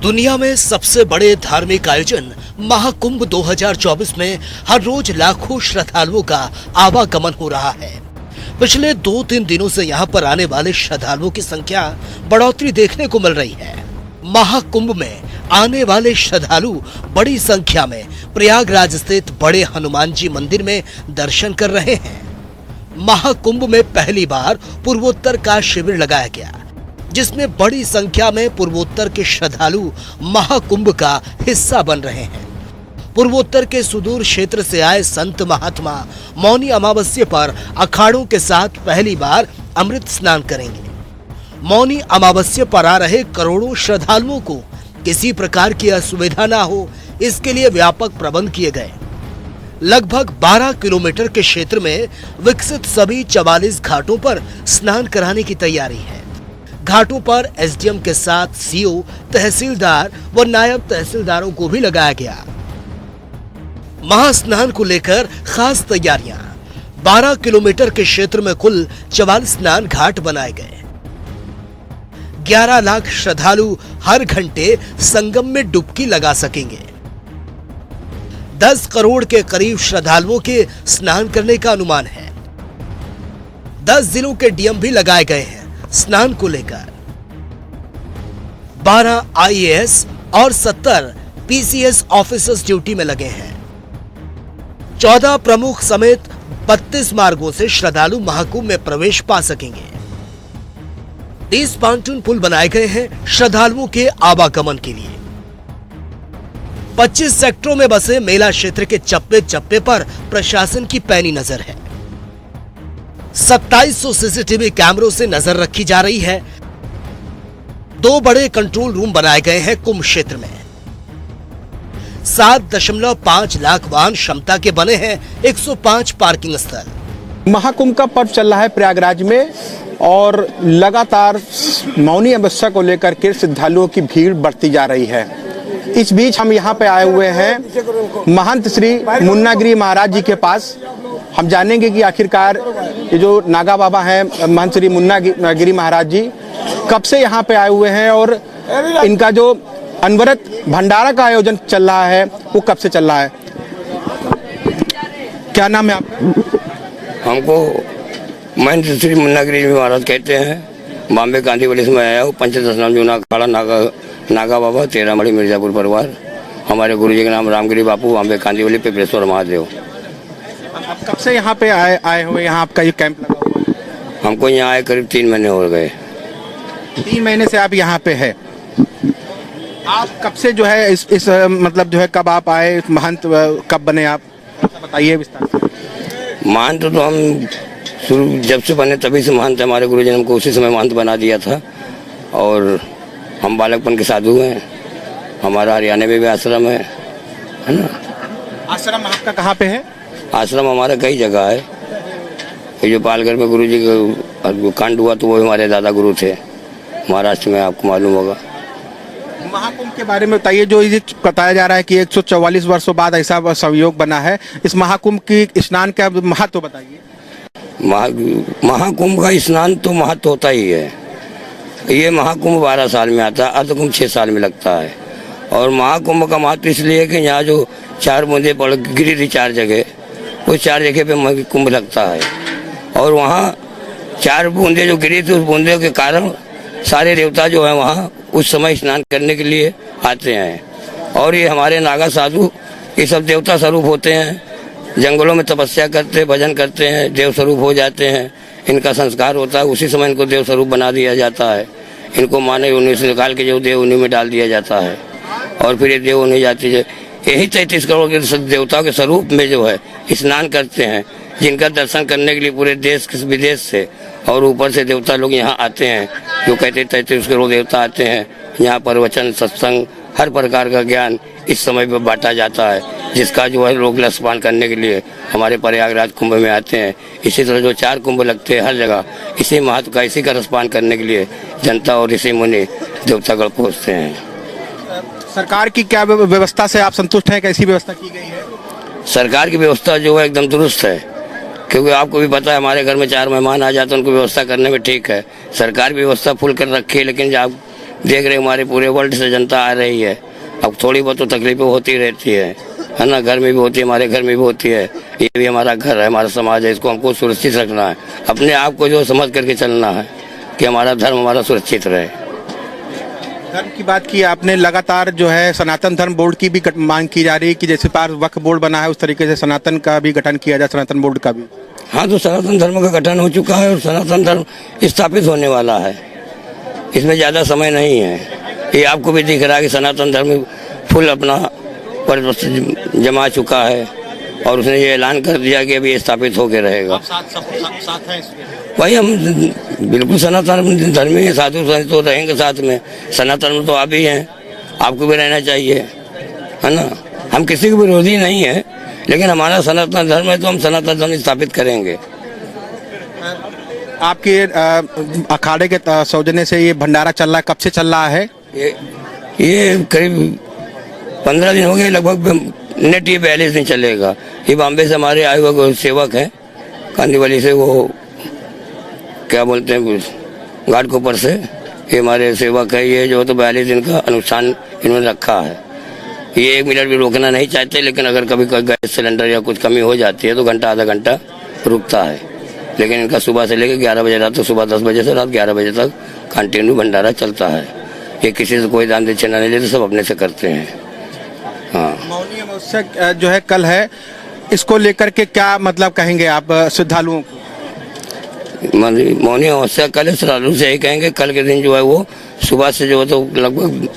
दुनिया में सबसे बड़े धार्मिक आयोजन महाकुंभ 2024 में हर रोज लाखों श्रद्धालुओं का आवागमन हो रहा है। पिछले 2-3 दिनों से यहाँ पर आने वाले श्रद्धालुओं की संख्या बढ़ोतरी देखने को मिल रही है। महाकुंभ में आने वाले श्रद्धालु बड़ी संख्या में प्रयागराज स्थित बड़े हनुमान जी मंदिर में दर्शन कर रहे हैं। महाकुंभ में पहली बार पूर्वोत्तर का शिविर लगाया गया, जिसमें बड़ी संख्या में पूर्वोत्तर के श्रद्धालु महाकुंभ का हिस्सा बन रहे हैं। पूर्वोत्तर के सुदूर क्षेत्र से आए संत महात्मा मौनी अमावस्या पर अखाड़ों के साथ पहली बार अमृत स्नान करेंगे। मौनी अमावस्या पर आ रहे करोड़ों श्रद्धालुओं को किसी प्रकार की असुविधा न हो, इसके लिए व्यापक प्रबंध किए गए। लगभग 12 किलोमीटर के क्षेत्र में विकसित सभी 44 घाटों पर स्नान कराने की तैयारी है। घाटों पर एसडीएम के साथ सीओ, तहसीलदार व नायब तहसीलदारों को भी लगाया गया। महास्नान को लेकर खास तैयारियां। 12 किलोमीटर के क्षेत्र में कुल 44 स्नान घाट बनाए गए। 11 लाख श्रद्धालु हर घंटे संगम में डुबकी लगा सकेंगे। 10 करोड़ के करीब श्रद्धालुओं के स्नान करने का अनुमान है। 10 जिलों के डीएम भी लगाए गए हैं स्नान को लेकर। 12 आईएएस और 70 पीसीएस ऑफिसर्स ड्यूटी में लगे हैं। 14 प्रमुख समेत 32 मार्गों से श्रद्धालु महाकुंभ में प्रवेश पा सकेंगे। 30 पांटून पुल बनाए गए हैं श्रद्धालुओं के आवागमन के लिए। 25 सेक्टरों में बसे मेला क्षेत्र के चप्पे चप्पे पर प्रशासन की पैनी नजर है। 2700 सीसीटीवी कैमरों से नजर रखी जा रही है। 2 बड़े कंट्रोल रूम बनाए गए हैं कुंभ क्षेत्र में। 7.5 लाख वाहन क्षमता के बने हैं 105 पार्किंग स्थल। महाकुंभ का पर्व चल रहा है प्रयागराज में और लगातार मौनी अमावस्या को लेकर के श्रद्धालुओं की भीड़ बढ़ती जा रही है। इस बीच हम यहाँ पे आए हुए हैं महंत श्री मुन्नागिरी महाराज जी के पास। हम जानेंगे कि आखिरकार ये जो नागा बाबा हैं महंत श्री मुन्नागिरी महाराज जी कब से यहाँ पे आए हुए हैं और इनका जो अनवरत भंडारा का आयोजन चल रहा है वो कब से चल रहा है। क्या नाम है आपका? हमको महंत श्री मुन्नागिरी महाराज कहते हैं। बॉम्बे कांदीवली से मैं आया हूँ। पंचदशनाम जूना अखाड़ा नागा बाबा 13 मड़ी मिर्जापुर परिवार। हमारे गुरुजी का नाम रामगिरी बापू, बॉम्बे कांदीवली पे प्रेश्वर महादेव। आप कब से यहाँ पे आए हुए? यहाँ आपका ये कैंप लगा हुआ है? हमको यहाँ आए करीब 3 महीने हो गए। 3 महीने से आप यहाँ पे है। आप कब से जो है इस मतलब जो है कब आप आए, महंत कब बने आप, बताइए विस्तार से। महंत तो हम शुरू जब से बने तभी से महंत। हमारे गुरुजी ने हमको उसी समय महंत बना दिया था और हम बालकपन के साधु हैं। हमारा हरियाणा में भी आश्रम है ना। आश्रम आपका कहाँ पे है? आश्रम हमारा कई जगह है। ये जो पालघर में गुरुजी का कांड हुआ तो वो हमारे दादा गुरु थे। महाराष्ट्र में आपको मालूम होगा। महाकुंभ के बारे में बताइए। जो ये बताया जा रहा है कि 144 वर्षों बाद ऐसा संयोग बना है, इस महाकुंभ की स्नान का महत्व बताइए। महाकुंभ का स्नान तो महत्व होता ही है। ये महाकुंभ 12 साल में आता है, अर्धकुंभ 6 साल में लगता है। और महाकुंभ का महत्व इसलिए कि यहाँ जो 4 बूंदे पड़ गिरी थी 4 जगह, वो 4 जगह पे कुंभ लगता है। और वहाँ 4 बूंदे जो गिरी थी, उस बूंदे के कारण सारे देवता जो है वहाँ उस समय स्नान करने के लिए आते हैं। और ये हमारे नागा साधु ये सब देवता स्वरूप होते हैं। जंगलों में तपस्या करते, भजन करते हैं, देव स्वरूप हो जाते हैं। इनका संस्कार होता है, उसी समय इनको देव स्वरूप बना दिया जाता है। इनको मानव योनि से निकाल के जो देव योनि में डाल दिया जाता है और फिर ये देव योनि जाती है। यही 33 करोड़ के देवताओं के स्वरूप में जो है स्नान करते हैं, जिनका दर्शन करने के लिए पूरे देश विदेश से और ऊपर से देवता लोग यहाँ आते हैं। जो कहते 33 करोड़ देवता आते हैं यहाँ पर। वचन, सत्संग, हर प्रकार का ज्ञान इस समय पर बांटा जाता है, जिसका जो है लोग रसपान करने के लिए हमारे प्रयागराज कुंभ में आते हैं। इसी तरह जो 4 कुंभ लगते हैं हर जगह, इसी महत्व का, इसी का रसपान करने के लिए जनता और ऋषि मुनि देवतागण पहुँचते हैं। सरकार की क्या व्यवस्था से आप संतुष्ट हैं? कैसी व्यवस्था की गई है? सरकार की व्यवस्था जो है एकदम दुरुस्त है, क्योंकि आपको भी पता है हमारे घर में 4 मेहमान आ जाते हैं, उनको व्यवस्था करने में ठीक है। सरकार व्यवस्था फुल कर रखी है, लेकिन जब देख रहे हमारे पूरे वर्ल्ड से जनता आ रही है। अब थोड़ी बहुत तो तकलीफें होती रहती है ना, घर में भी होती है, हमारे घर में भी होती है। ये भी हमारा घर है, हमारा समाज है, इसको हमको सुरक्षित रखना है, अपने आप को जो समझ करके चलना है कि हमारा धर्म हमारा सुरक्षित रहे। धर्म की बात की आपने, लगातार जो है सनातन धर्म बोर्ड की भी मांग की जा रही है कि जैसे पार वक्फ बोर्ड बना है उस तरीके से सनातन का भी गठन किया जाए, सनातन बोर्ड का भी। हाँ, तो सनातन धर्म का गठन हो चुका है और सनातन धर्म स्थापित होने वाला है, इसमें ज़्यादा समय नहीं है। ये आपको भी दिख रहा है कि सनातन धर्म फुल अपना पर जमा चुका है और उसने ये ऐलान कर दिया कि अभी स्थापित होकर रहेगा। साथ है भाई हम बिल्कुल सनातन धर्मी हैं, साधु संत तो रहेंगे साथ में। सनातन में तो आप ही हैं, आपको भी रहना चाहिए, है ना। हम किसी के विरोधी नहीं है, लेकिन हमारा सनातन धर्म है तो हम सनातन धर्म स्थापित करेंगे। आपके अखाड़े के सौजन्य से ये भंडारा चल रहा है, कब से चल रहा है? ये करीब 15 दिन हो गए लगभग। नेट ये 42 दिन चलेगा। ये बॉम्बे से हमारे आए हुए सेवक हैं, कांदीवली से, वो क्या बोलते हैं घाटकोपर से, ये हमारे सेवक है। ये जो तो 42 दिन का अनुष्ठान इन्होंने रखा है। ये 1 मिनट भी रोकना नहीं चाहते, लेकिन अगर कभी गैस सिलेंडर या कुछ कमी हो जाती है तो घंटा आधा घंटा रुकता है। लेकिन इनका सुबह से लेकर 11 बजे रात तक, सुबह 10 बजे से रात 11 बजे तक कंटिन्यू भंडारा चलता है। ये किसी से कोई दान दक्षिणा नहीं लेते, सब अपने से करते हैं। हाँ, मौनी अमावस्या जो है कल है, इसको लेकर के क्या मतलब कहेंगे आप श्रद्धालुओं को? मौनी अमावस्या कल है, श्रद्धालु से यही कहेंगे कल के दिन जो है वो सुबह से जो है तो लगभग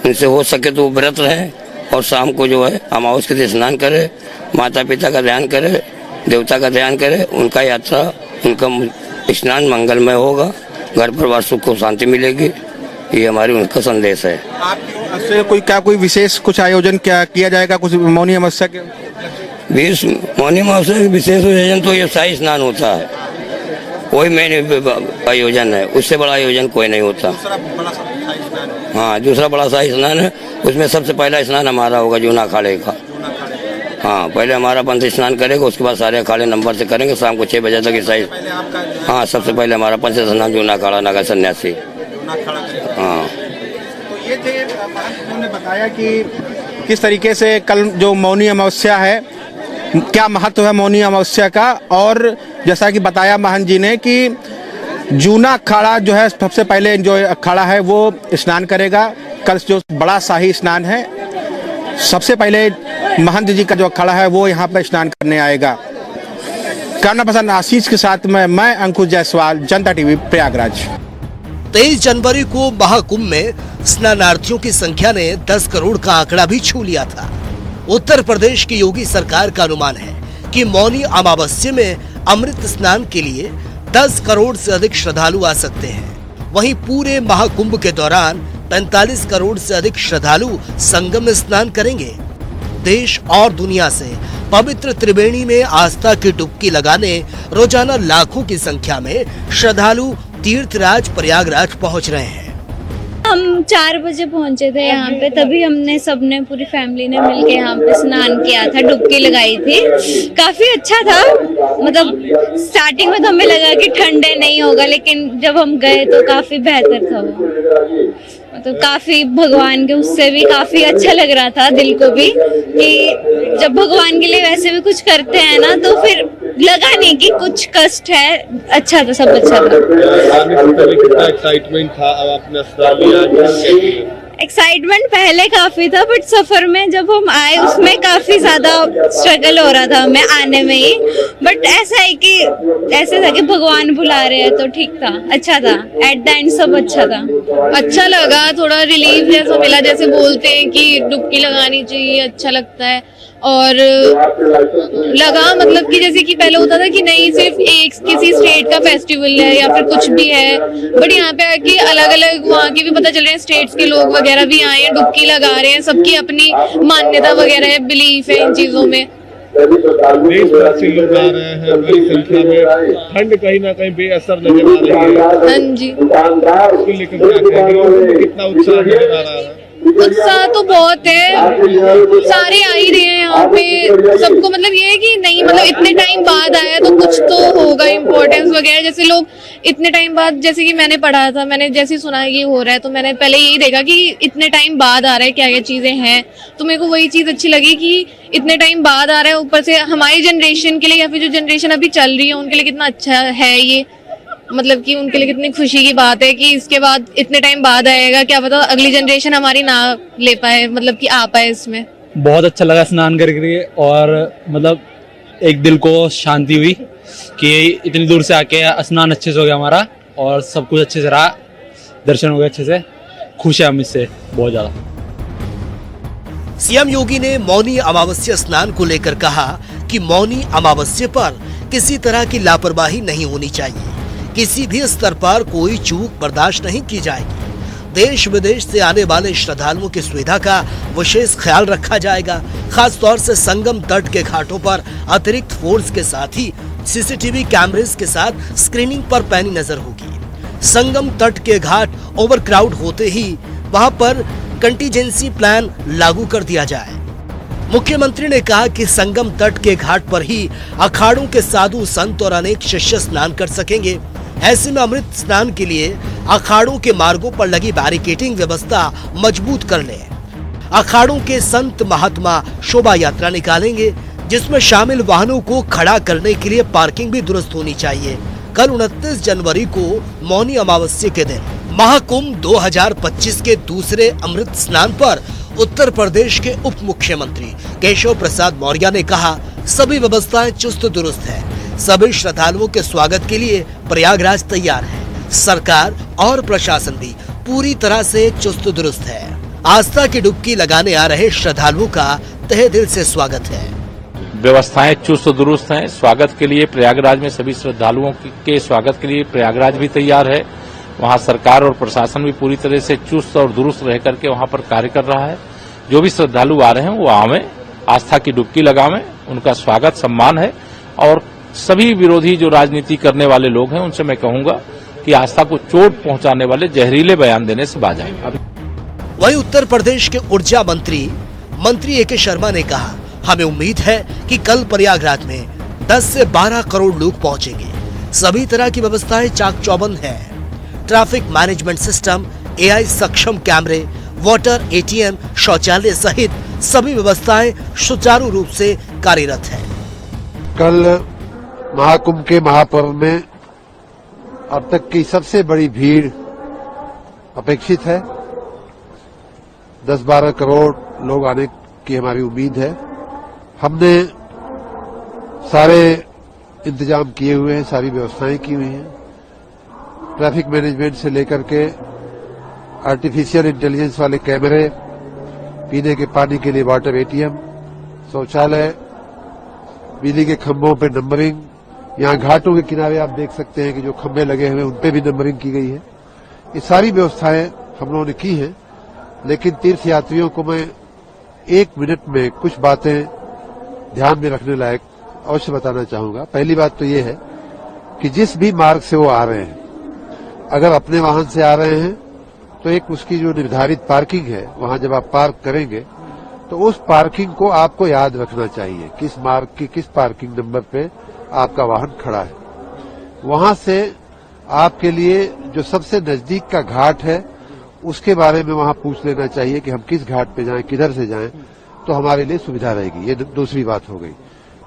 इनसे हो सके तो व्रत रहे और शाम को जो है अमावस के दिन स्नान करे, माता पिता का ध्यान करे, देवता का ध्यान करे, उनका यात्रा, उनका स्नान मंगलमय होगा, घर परिवार सुख को शांति मिलेगी। ये हमारी उनका संदेश है। कोई विशेष कुछ आयोजन क्या किया जाएगा कुछ मौनी अमावस्या के? मौनी अमावस्या के विशेष आयोजन तो ये शाही स्नान होता है, वही मेन आयोजन है, उससे बड़ा आयोजन कोई नहीं होता। हाँ, दूसरा बड़ा शाही स्नान है, उसमें सबसे पहला स्नान हमारा होगा जूना अखाड़े का। हाँ, पहले हमारा पंथ स्नान करेगा, उसके बाद सारे अखाड़े नंबर से करेंगे, शाम को 6 बजे तक शाही। हाँ, सबसे पहले हमारा पंथ स्नान जूना अखाड़ा नगर सन्यासी। हाँ, तो ये थे उन्होंने बताया कि किस तरीके से कल जो मौनी अमावस्या है, क्या महत्व है मौनी अमावस्या का। और जैसा कि बताया महंत जी ने कि जूना अखाड़ा जो है सबसे पहले जो अखाड़ा है वो स्नान करेगा। कल जो बड़ा शाही स्नान है, सबसे पहले महंत जी का जो अखाड़ा है वो यहाँ पर स्नान करने आएगा। करना पसंद आशीष के साथ में मैं अंकुश जायसवाल, जनता टीवी प्रयागराज। 23 जनवरी को महाकुंभ में स्नानार्थियों की संख्या ने 10 करोड़ का आंकड़ा भी छू लिया था। उत्तर प्रदेश की योगी सरकार का अनुमान है कि मौनी अमावस्या में अमृत स्नान के लिए 10 करोड़ से अधिक श्रद्धालु आ सकते हैं। वहीं पूरे महाकुंभ के दौरान 45 करोड़ से अधिक श्रद्धालु संगम में स्नान करेंगे। देश और दुनिया से पवित्र त्रिवेणी में आस्था की डुबकी लगाने रोजाना लाखों की संख्या में श्रद्धालु तीर्थराज प्रयागराज पहुंच रहे हैं। हम 4 बजे पहुंचे थे यहाँ पे, तभी हमने सबने पूरी फैमिली ने मिलके यहाँ पे स्नान किया था, डुबकी लगाई थी। काफी अच्छा था, मतलब स्टार्टिंग में तो हमें लगा कि ठंडे नहीं होगा, लेकिन जब हम गए तो काफी बेहतर था वो। मतलब काफी भगवान के उससे भी काफी अच्छा लग रहा था दिल को भी, कि जब भगवान के लिए वैसे भी कुछ करते हैं ना तो फिर लगा नहीं कि कुछ कष्ट है। अच्छा था, सब अच्छा था। कितना एक्साइटमेंट था, अब आपने अस्पताल लिया? एक्साइटमेंट पहले काफी था, बट सफर में जब हम आए उसमें काफी ज्यादा स्ट्रगल हो रहा था हमें आने में ही। बट ऐसा है कि ऐसे था कि भगवान बुला रहे हैं तो ठीक था, अच्छा था। एट द एंड सब अच्छा था, अच्छा लगा, थोड़ा रिलीफ जैसा मिला। जैसे बोलते हैं कि डुबकी लगानी चाहिए, अच्छा लगता है। और लगा मतलब कि जैसे कि पहले होता था कि नहीं सिर्फ एक किसी स्टेट का फेस्टिवल है या फिर कुछ भी है, बट यहाँ पे आके अलग अलग वहाँ के भी पता चल रहे हैं, स्टेट्स के लोग वगैरह भी आए हैं, डुबकी लगा रहे हैं। सबकी अपनी मान्यता वगैरह है, बिलीफ है इन चीजों में। देशवासी लोग आ रहे हैं बड़ी संख्या में, ठंड कहीं ना कहीं बेअसर नजर आ रही है। हाँ जी, उसको लेकर कितना उत्साह नजर आ रहा है? उत्साह तो बहुत है, सारे आ ही रहे हैं यहाँ पे। सबको मतलब ये है कि नहीं, मतलब इतने टाइम बाद आया तो कुछ तो होगा इम्पोर्टेंस वगैरह। जैसे लोग इतने टाइम बाद, जैसे कि मैंने पढ़ा था, मैंने जैसे सुना है ये हो रहा है, तो मैंने पहले यही देखा कि इतने टाइम बाद आ रहा है, क्या क्या चीजें हैं, तो मेरे को वही चीज अच्छी लगी कि इतने टाइम बाद आ रहा है, ऊपर से हमारी जनरेशन के लिए या फिर जो जनरेशन अभी चल रही है उनके लिए कितना अच्छा है ये, मतलब कि उनके लिए कितनी खुशी की बात है कि इसके बाद इतने टाइम बाद आएगा, क्या पता अगली जनरेशन हमारी ना ले पाए, मतलब कि आ पाए इसमें। बहुत अच्छा लगा स्नान करके, और मतलब एक दिल को शांति हुई कि इतनी दूर से आके स्नान अच्छे से हो गया हमारा, और सब कुछ अच्छे से रहा, दर्शन हो गए अच्छे से, खुश है हम इससे बहुत ज्यादा। सीएम योगी ने मौनी अमावस्या स्नान को लेकर कहा कि मौनी अमावस्या पर किसी तरह की लापरवाही नहीं होनी चाहिए, किसी भी स्तर पर कोई चूक बर्दाश्त नहीं की जाएगी। देश विदेश से आने वाले श्रद्धालुओं की सुविधा का विशेष ख्याल रखा जाएगा। खास तौर से संगम तट के घाटों पर अतिरिक्त फोर्स के साथ ही सीसीटीवी कैमरेज के साथ स्क्रीनिंग पर पैनी नजर होगी। संगम तट के घाट ओवरक्राउड होते ही वहां पर कंटीजेंसी प्लान लागू कर दिया जाए। मुख्यमंत्री ने कहा कि संगम तट के घाट पर ही अखाड़ों के साधु संत और अनेक शिष्य स्नान कर सकेंगे। ऐसे में अमृत स्नान के लिए अखाड़ों के मार्गों पर लगी बैरिकेडिंग व्यवस्था मजबूत कर ले। अखाड़ों के संत महात्मा शोभा यात्रा निकालेंगे, जिसमें शामिल वाहनों को खड़ा करने के लिए पार्किंग भी दुरुस्त होनी चाहिए। कल 29 जनवरी को मौनी अमावस्या के दिन महाकुंभ 2025 के दूसरे अमृत स्नान पर उत्तर प्रदेश के उप मुख्यमंत्री केशव प्रसाद मौर्य ने कहा, सभी व्यवस्थाएं चुस्त दुरुस्त है, सभी श्रद्धालुओं के स्वागत के लिए प्रयागराज तैयार है। सरकार और प्रशासन भी पूरी तरह से चुस्त दुरुस्त है। आस्था की डुबकी लगाने आ रहे श्रद्धालुओं का तहे दिल से स्वागत है। व्यवस्थाएं चुस्त दुरुस्त हैं। स्वागत के लिए प्रयागराज में सभी श्रद्धालुओं के स्वागत के लिए प्रयागराज भी तैयार है। वहां सरकार और प्रशासन भी पूरी तरह से चुस्त और दुरुस्त रह करके वहां पर कार्य कर रहा है। जो भी श्रद्धालु आ रहे हैं वो आवें, आस्था की डुबकी लगावें, उनका स्वागत सम्मान है। और सभी विरोधी जो राजनीति करने वाले लोग हैं उनसे मैं कहूंगा कि आस्था को चोट पहुंचाने वाले जहरीले बयान देने से बाज आएं। वहीं उत्तर प्रदेश के ऊर्जा मंत्री ए के शर्मा ने कहा, हमें उम्मीद है कि कल प्रयागराज में 10 से 12 करोड़ लोग पहुंचेंगे। सभी तरह की व्यवस्थाएं चाक चौबंद है। ट्रैफिक मैनेजमेंट सिस्टम, एआई सक्षम कैमरे, वाटर एटीएम, शौचालय सहित सभी व्यवस्थाएं सुचारू रूप से कार्यरत है। कल महाकुंभ के महापर्व में अब तक की सबसे बड़ी भीड़ अपेक्षित है। 10-12 करोड़ लोग आने की हमारी उम्मीद है। हमने सारे इंतजाम किए हुए हैं, सारी व्यवस्थाएं की हुई हैं। ट्रैफिक मैनेजमेंट से लेकर के आर्टिफिशियल इंटेलिजेंस वाले कैमरे, पीने के पानी के लिए वाटर एटीएम, शौचालय, बिजली के खंभों पे नंबरिंग, यहाँ घाटों के किनारे आप देख सकते हैं कि जो खंभे लगे हुए हैं उन पे भी नंबरिंग की गई है। ये सारी व्यवस्थाएं हम लोगों ने की हैं। लेकिन तीर्थ यात्रियों को मैं 1 मिनट में कुछ बातें ध्यान में रखने लायक अवश्य बताना चाहूंगा। पहली बात तो ये है कि जिस भी मार्ग से वो आ रहे हैं, अगर अपने वाहन से आ रहे हैं तो एक उसकी जो निर्धारित पार्किंग है, वहां जब आप पार्क करेंगे तो उस पार्किंग को आपको याद रखना चाहिए, किस मार्ग की किस पार्किंग नंबर पे आपका वाहन खड़ा है। वहां से आपके लिए जो सबसे नजदीक का घाट है उसके बारे में वहां पूछ लेना चाहिए कि हम किस घाट पे जाएं, किधर से जाएं, तो हमारे लिए सुविधा रहेगी। ये दूसरी बात हो गई।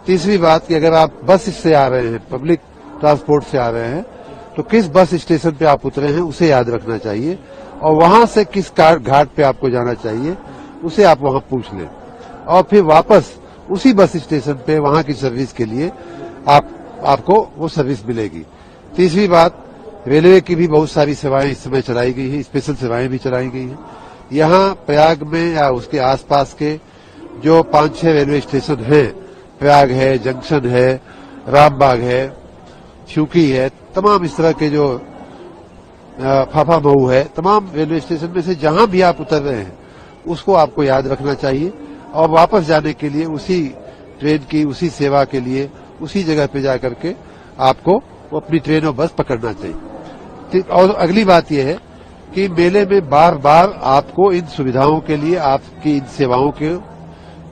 तीसरी बात कि अगर आप बस से आ रहे हैं, पब्लिक ट्रांसपोर्ट से आ रहे हैं, तो किस बस स्टेशन पे आप उतरे हैं उसे याद रखना चाहिए, और वहां से किस घाट पे आपको जाना चाहिए उसे आप वहां पूछ लें, और फिर वापस उसी बस स्टेशन पे वहां की सर्विस के लिए आपको वो सर्विस मिलेगी। तीसरी बात, रेलवे की भी बहुत सारी सेवाएं इस समय चलाई गई है, स्पेशल सेवाएं भी चलाई गई हैं। यहाँ प्रयाग में या उसके आसपास के जो 5-6 रेलवे स्टेशन हैं, प्रयाग है, जंक्शन है, रामबाग है, छुकी है, तमाम इस तरह के जो फाफा मऊ है, तमाम रेलवे स्टेशन में से जहां भी आप उतर रहे हैं उसको आपको याद रखना चाहिए, और वापस जाने के लिए उसी ट्रेन की उसी सेवा के लिए उसी जगह पे जाकर के आपको वो अपनी ट्रेन और बस पकड़ना चाहिए। और अगली बात यह है कि मेले में बार बार आपको इन सुविधाओं के लिए, आपकी इन सेवाओं के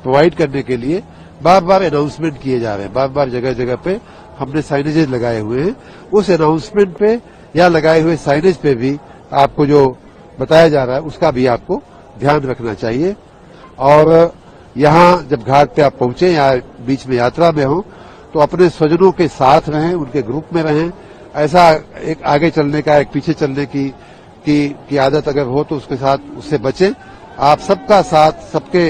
प्रोवाइड करने के लिए बार बार अनाउंसमेंट किए जा रहे हैं, बार बार जगह जगह पे हमने साइनेजेज लगाए हुए हैं, उस अनाउंसमेंट पे या लगाए हुए साइनेज पे भी आपको जो बताया जा रहा है उसका भी आपको ध्यान रखना चाहिए। और यहाँ जब घाट पे आप पहुंचे या बीच में यात्रा में हो तो अपने स्वजनों के साथ रहें, उनके ग्रुप में रहें। ऐसा एक आगे चलने का, एक पीछे चलने की आदत अगर हो तो उसके साथ उससे बचें। आप सबका साथ, सबके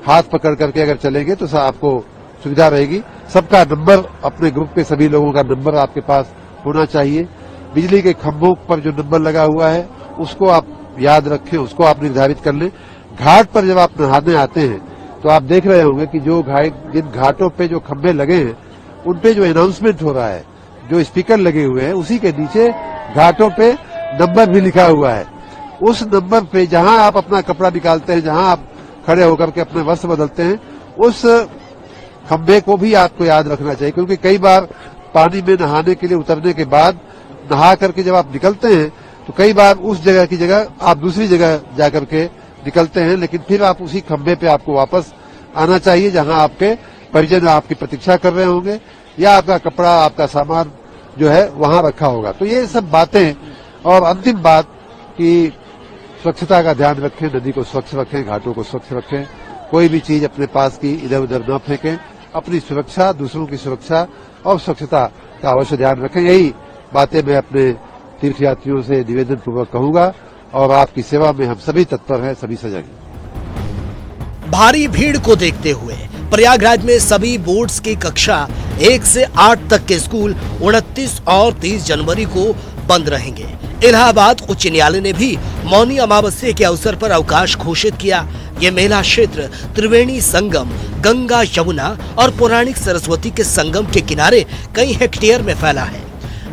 हाथ पकड़ करके अगर चलेंगे तो आपको सुविधा रहेगी। सबका नंबर, अपने ग्रुप के सभी लोगों का नंबर आपके पास होना चाहिए। बिजली के खंभों पर जो नंबर लगा हुआ है उसको आप याद रखें, उसको आप निर्धारित कर लें। घाट पर जब आप नहाने आते हैं तो आप देख रहे होंगे कि जिन घाटों पे जो खंभे लगे हैं उन पे जो अनाउंसमेंट हो रहा है, जो स्पीकर लगे हुए हैं, उसी के नीचे घाटों पे नंबर भी लिखा हुआ है। उस नंबर पे जहां आप अपना कपड़ा निकालते हैं, जहां आप खड़े होकर के अपने वस्त्र बदलते हैं, उस खंभे को भी आपको याद रखना चाहिए। क्योंकि कई बार पानी में नहाने के लिए उतरने के बाद नहा करके जब आप निकलते हैं तो कई बार उस जगह की जगह आप दूसरी जगह जाकर के निकलते हैं, लेकिन फिर आप उसी खंभे पे आपको वापस आना चाहिए जहां आपके परिजन आपकी प्रतीक्षा कर रहे होंगे या आपका कपड़ा, आपका सामान जो है वहां रखा होगा। तो ये सब बातें। और अंतिम बात कि स्वच्छता का ध्यान रखें, नदी को स्वच्छ रखें, घाटों को स्वच्छ रखें, कोई भी चीज अपने पास की इधर उधर न फेंकें। अपनी सुरक्षा, दूसरों की सुरक्षा और स्वच्छता का अवश्य ध्यान रखें। यही बातें मैं अपने तीर्थयात्रियों से निवेदन पूर्वक कहूंगा और आपकी सेवा में हम सभी तत्पर हैं, सभी सजग हैं। भारी भीड़ को देखते हुए प्रयागराज में सभी बोर्ड्स की कक्षा 1 से 8 तक के स्कूल 29 और 30 जनवरी को बंद रहेंगे। इलाहाबाद उच्च न्यायालय ने भी मौनी अमावस्या के अवसर पर अवकाश घोषित किया। ये मेला क्षेत्र त्रिवेणी संगम, गंगा, यमुना और पौराणिक सरस्वती के संगम के किनारे कई हेक्टेयर में फैला है।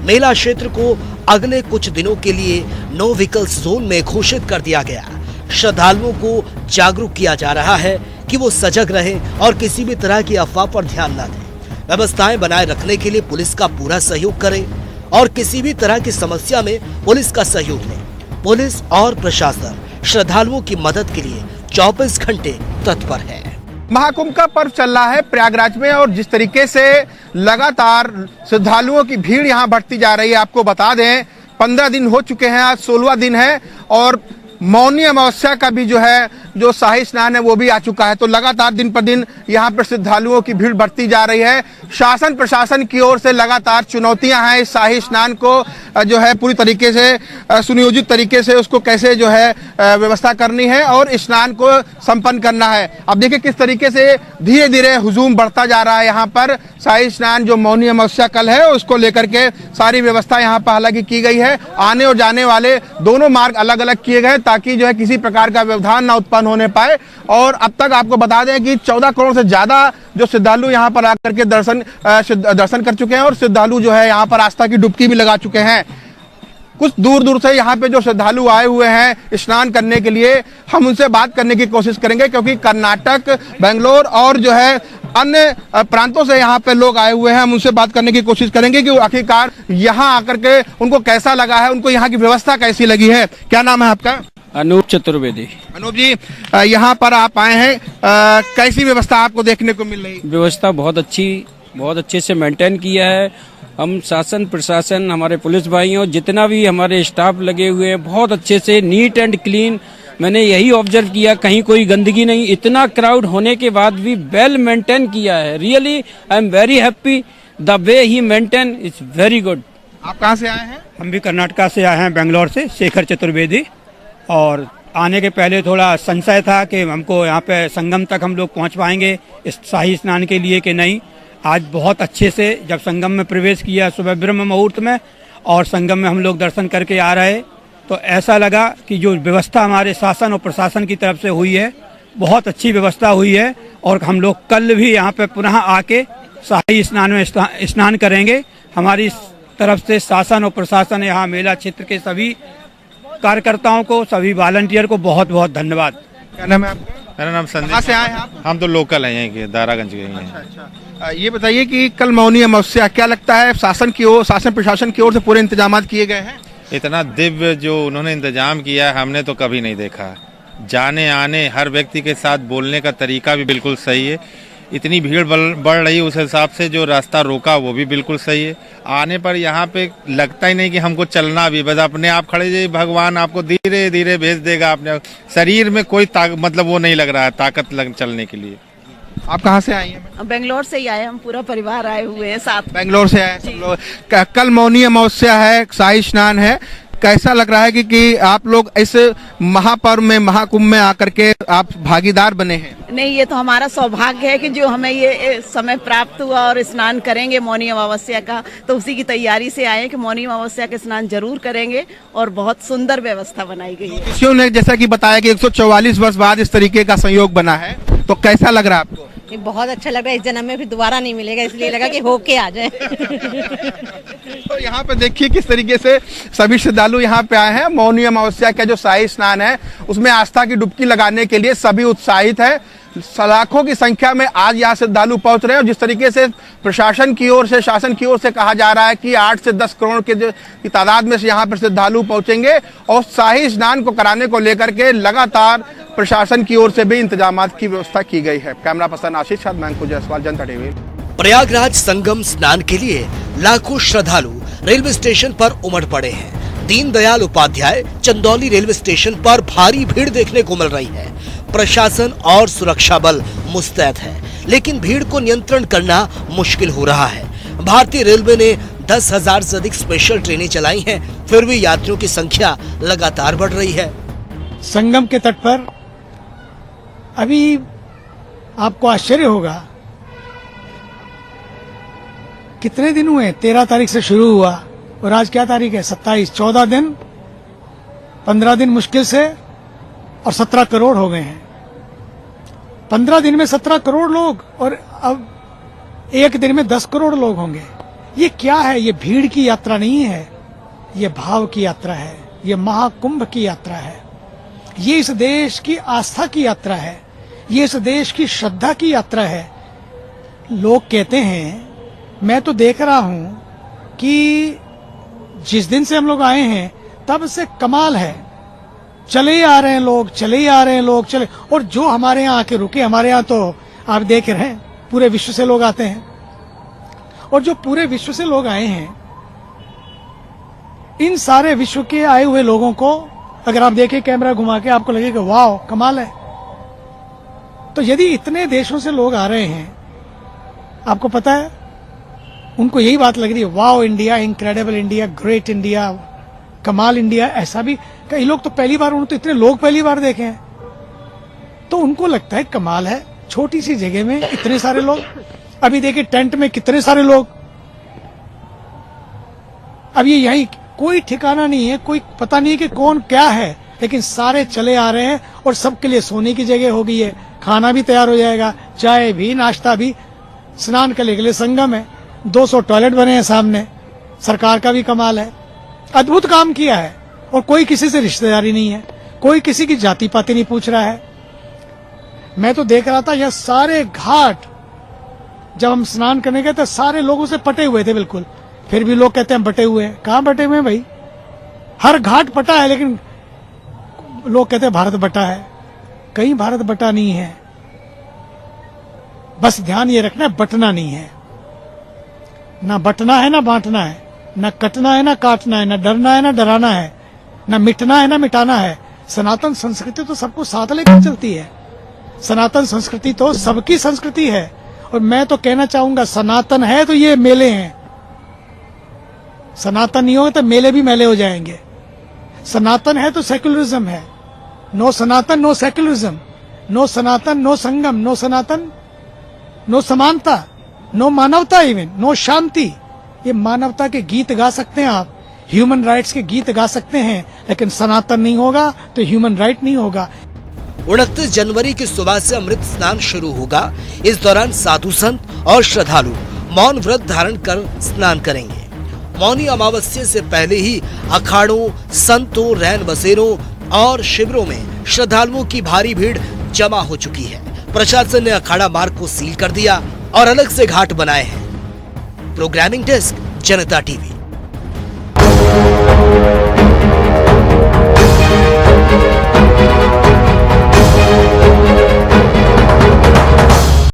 मेला क्षेत्र को अगले कुछ दिनों के लिए नो व्हीकल्स जोन में घोषित कर दिया गया। श्रद्धालुओं को जागरूक किया जा रहा है कि वो सजग रहें और किसी भी तरह की अफवाह पर ध्यान न दें। व्यवस्थाएं बनाए रखने के लिए पुलिस का पूरा सहयोग करें और किसी भी तरह की समस्या में पुलिस का सहयोग लें। पुलिस और प्रशासन श्रद्धालुओं की मदद के लिए 24 घंटे तत्पर है। महाकुंभ का पर्व चल रहा है प्रयागराज में और जिस तरीके से लगातार श्रद्धालुओं की भीड़ यहाँ बढ़ती जा रही है, आपको बता दें 15 दिन हो चुके हैं, आज 16वां दिन है और मौनी अमावस्या का भी जो शाही स्नान है वो भी आ चुका है। तो लगातार दिन पर दिन यहाँ पर श्रद्धालुओं की भीड़ बढ़ती जा रही है। शासन प्रशासन की ओर से लगातार चुनौतियां हैं इस शाही स्नान को पूरी तरीके से सुनियोजित तरीके से उसको कैसे व्यवस्था करनी है और स्नान को संपन्न करना है। अब देखिए किस तरीके से धीरे धीरे हुजूम बढ़ता जा रहा है। यहाँ पर शाही स्नान जो मौनी अमावस्या कल है उसको लेकर के सारी व्यवस्था यहाँ पर हालांकि की गई है। आने और जाने वाले दोनों मार्ग अलग अलग किए गए ताकि किसी प्रकार का व्यवधान न उत्पन्न होने पाए। और अब तक आपको बता दें कि 14 करोड़ से ज्यादा जो श्रद्धालु यहाँ पर आकर के दर्शन कर चुके हैं और श्रद्धालु यहाँ पर आस्था की डुबकी भी लगा चुके हैं। कुछ दूर दूर से यहाँ पे जो श्रद्धालु आए हुए हैं स्नान करने के लिए, हम उनसे बात करने की कोशिश करेंगे क्योंकि कर्नाटक, बेंगलोर और अन्य प्रांतों से यहाँ पे लोग आए हुए हैं। हम उनसे बात करने की कोशिश करेंगे कि आखिरकार यहाँ आकर के उनको कैसा लगा है, उनको यहाँ की व्यवस्था कैसी लगी है। क्या नाम है आपका? अनूप चतुर्वेदी। अनूप जी, यहाँ पर आप आए हैं, कैसी व्यवस्था आपको देखने को मिल रही? व्यवस्था बहुत अच्छे से मेंटेन किया है। हम शासन प्रशासन, हमारे पुलिस भाइयों, जितना भी हमारे स्टाफ लगे हुए हैं, बहुत अच्छे से नीट एंड क्लीन। मैंने यही ऑब्जर्व किया, कहीं कोई गंदगी नहीं। इतना क्राउड होने के बाद भी वेल मेंटेन किया है। Really I am very happy the way he maintain is very good. आप कहाँ से आए हैं? हम भी कर्नाटका से आए हैं, बेंगलोर से, शेखर चतुर्वेदी। और आने के पहले थोड़ा संशय था कि हमको यहाँ पे संगम तक हम लोग पहुँच पाएंगे इस शाही स्नान के लिए कि नहीं। आज बहुत अच्छे से जब संगम में प्रवेश किया सुबह ब्रह्म मुहूर्त में और संगम में हम लोग दर्शन करके आ रहे, तो ऐसा लगा कि जो व्यवस्था हमारे शासन और प्रशासन की तरफ से हुई है बहुत अच्छी व्यवस्था हुई है। और हम लोग कल भी यहाँ पे पुनः आके शाही स्नान में स्नान करेंगे। हमारी तरफ से शासन और प्रशासन, यहाँ मेला क्षेत्र के सभी कार्यकर्ताओं को, सभी वॉलंटियर को बहुत बहुत धन्यवाद। क्या नाम है आपका? मेरा नाम संदीप। कहाँ से आए हैं आप? हम तो लोकल हैं, यहाँ के दारागंज के हैं। अच्छा। ये बताइए कि कल मौनी अमावस्या, क्या लगता है शासन प्रशासन की ओर से पूरे इंतजाम किए गए हैं? इतना दिव्य जो उन्होंने इंतजाम किया है हमने तो कभी नहीं देखा। जाने आने हर व्यक्ति के साथ बोलने का तरीका भी बिल्कुल सही है। इतनी भीड़ बढ़ रही, उस हिसाब से जो रास्ता रोका वो भी बिल्कुल सही है। आने पर यहाँ पे लगता ही नहीं कि हमको चलना भी, बस अपने आप खड़े जाइए, भगवान आपको धीरे धीरे भेज देगा। अपने शरीर में कोई मतलब वो नहीं लग रहा है ताकत चलने के लिए। आप कहाँ से आई हैं? बेंगलोर से ही आए, हम पूरा परिवार आए हुए हैं साथ। बेंगलोर से आए सब लोग। कल मौनी अमावस्या है, शाही स्नान है, कैसा लग रहा है कि आप लोग इस महापर्व में, महाकुंभ में आकर के आप भागीदार बने हैं? नहीं, ये तो हमारा सौभाग्य है कि जो हमें ये समय प्राप्त हुआ और स्नान करेंगे मौनी अमावस्या का, तो उसी की तैयारी से आए कि मौनी अमावस्या का स्नान जरूर करेंगे और बहुत सुंदर व्यवस्था बनाई गई है। किसी ने जैसा कि बताया कि 144 वर्ष बाद इस तरीके का संयोग बना है, तो कैसा लग रहा है आपको? ये बहुत अच्छा लग रहा है, इस जन्म में फिर दोबारा नहीं मिलेगा, इसलिए लगा कि होके आ जाए। तो यहाँ पे देखिए किस तरीके से सभी श्रद्धालु यहाँ पे आए हैं। मौनी अमावस्या का जो शाही स्नान है उसमें आस्था की डुबकी लगाने के लिए सभी उत्साहित है। लाखों की संख्या में आज यहाँ श्रद्धालु पहुंच रहे हैं और जिस तरीके से प्रशासन की ओर से, शासन की ओर से कहा जा रहा है कि 8 से 10 करोड़ की तादाद में से यहाँ पर श्रद्धालु पहुंचेंगे और शाही स्नान को कराने को लेकर के लगातार प्रशासन की ओर से भी इंतजामात की व्यवस्था की गई है। कैमरा पर्सन आशीष साथ मैं अंकुर जायसवाल, जनता टीवी। प्रयागराज संगम स्नान के लिए लाखों श्रद्धालु रेलवे स्टेशन पर उमड़ पड़े हैं। दीनदयाल उपाध्याय चंदौली रेलवे स्टेशन पर भारी भीड़ देखने को मिल रही है। प्रशासन और सुरक्षा बल मुस्तैद है, लेकिन भीड़ को नियंत्रण करना मुश्किल हो रहा है। भारतीय रेलवे ने 10,000 से अधिक स्पेशल ट्रेनें चलाई हैं, फिर भी यात्रियों की संख्या लगातार बढ़ रही है। संगम के तट पर अभी आपको आश्चर्य होगा, कितने दिन हुए? 13 तारीख से शुरू हुआ और आज क्या तारीख है? 27। 14 दिन, 15 दिन मुश्किल से और 17 करोड़ हो गए हैं। 15 दिन में 17 करोड़ लोग और अब एक दिन में 10 करोड़ लोग होंगे। ये क्या है? ये भीड़ की यात्रा नहीं है, ये भाव की यात्रा है, ये महाकुंभ की यात्रा है, ये इस देश की आस्था की यात्रा है, ये इस देश की श्रद्धा की यात्रा है। लोग कहते हैं, मैं तो देख रहा हूं कि जिस दिन से हम लोग आए हैं तब से कमाल है, चले ही आ रहे हैं लोग, चले ही आ रहे हैं लोग, चले। और जो हमारे यहाँ आके रुके, हमारे यहाँ तो आप देख रहे हैं पूरे विश्व से लोग आते हैं, और जो पूरे विश्व से लोग आए हैं, इन सारे विश्व के आए हुए लोगों को अगर आप देखें कैमरा घुमा के, आपको लगेगा वाह कमाल है। तो यदि इतने देशों से लोग आ रहे हैं, आपको पता है उनको यही बात लग रही है, वाह India, incredible India, great India, कमाल इंडिया। ऐसा भी कई लोग तो पहली बार, उन्होंने तो इतने लोग पहली बार देखे हैं, तो उनको लगता है कमाल है, छोटी सी जगह में इतने सारे लोग। अभी देखिए टेंट में कितने सारे लोग, अब ये यही कोई ठिकाना नहीं है, कोई पता नहीं है कि कौन क्या है, लेकिन सारे चले आ रहे हैं और सबके लिए सोने की जगह हो गई है, खाना भी तैयार हो जाएगा, चाय भी, नाश्ता भी। स्नान करने के लिए संगम है, 200 टॉयलेट बने हैं सामने। सरकार का भी कमाल है, अद्भुत काम किया है। और कोई किसी से रिश्तेदारी नहीं है, कोई किसी की जाति पाति नहीं पूछ रहा है। मैं तो देख रहा था यह सारे घाट, जब हम स्नान करने गए तो सारे लोगों से पटे हुए थे बिल्कुल, फिर भी लोग कहते हैं बटे हुए हैं। कहाँ बटे हुए हैं भाई? हर घाट बटा है, लेकिन लोग कहते हैं भारत बटा है। कहीं भारत बटा नहीं है, बस ध्यान ये रखना है बटना नहीं है। ना बटना है ना बांटना है, ना कटना है ना काटना है, ना डरना है ना डराना है, ना मिटना है ना मिटाना है। सनातन संस्कृति तो सबको साथ लेकर चलती है, सनातन संस्कृति तो सबकी संस्कृति है। और मैं तो कहना चाहूंगा, सनातन है तो ये मेले हैं, सनातन नहीं होगा तो मेले भी मेले हो जाएंगे। सनातन है तो सेक्युलरिज्म है, नो सनातन नो सेक्युलरिज्म, नो सनातन नो संगम, नो सनातन नो समानता, नो मानवता, इवन नो शांति। ये मानवता के गीत गा सकते हैं आप, ह्यूमन राइट्स के गीत गा सकते हैं, लेकिन सनातन नहीं होगा तो ह्यूमन राइट नहीं होगा। 29 जनवरी की सुबह से अमृत स्नान शुरू होगा। इस दौरान साधु संत और श्रद्धालु मौन व्रत धारण कर स्नान करेंगे। मौनी अमावस्या से पहले ही अखाड़ों, संतों, रैन बसेरों और शिविरों में श्रद्धालुओं की भारी भीड़ जमा हो चुकी है। प्रशासन ने अखाड़ा मार्ग को सील कर दिया और अलग से घाट बनाए हैं। प्रोग्रामिंग डेस्क, जनता टीवी।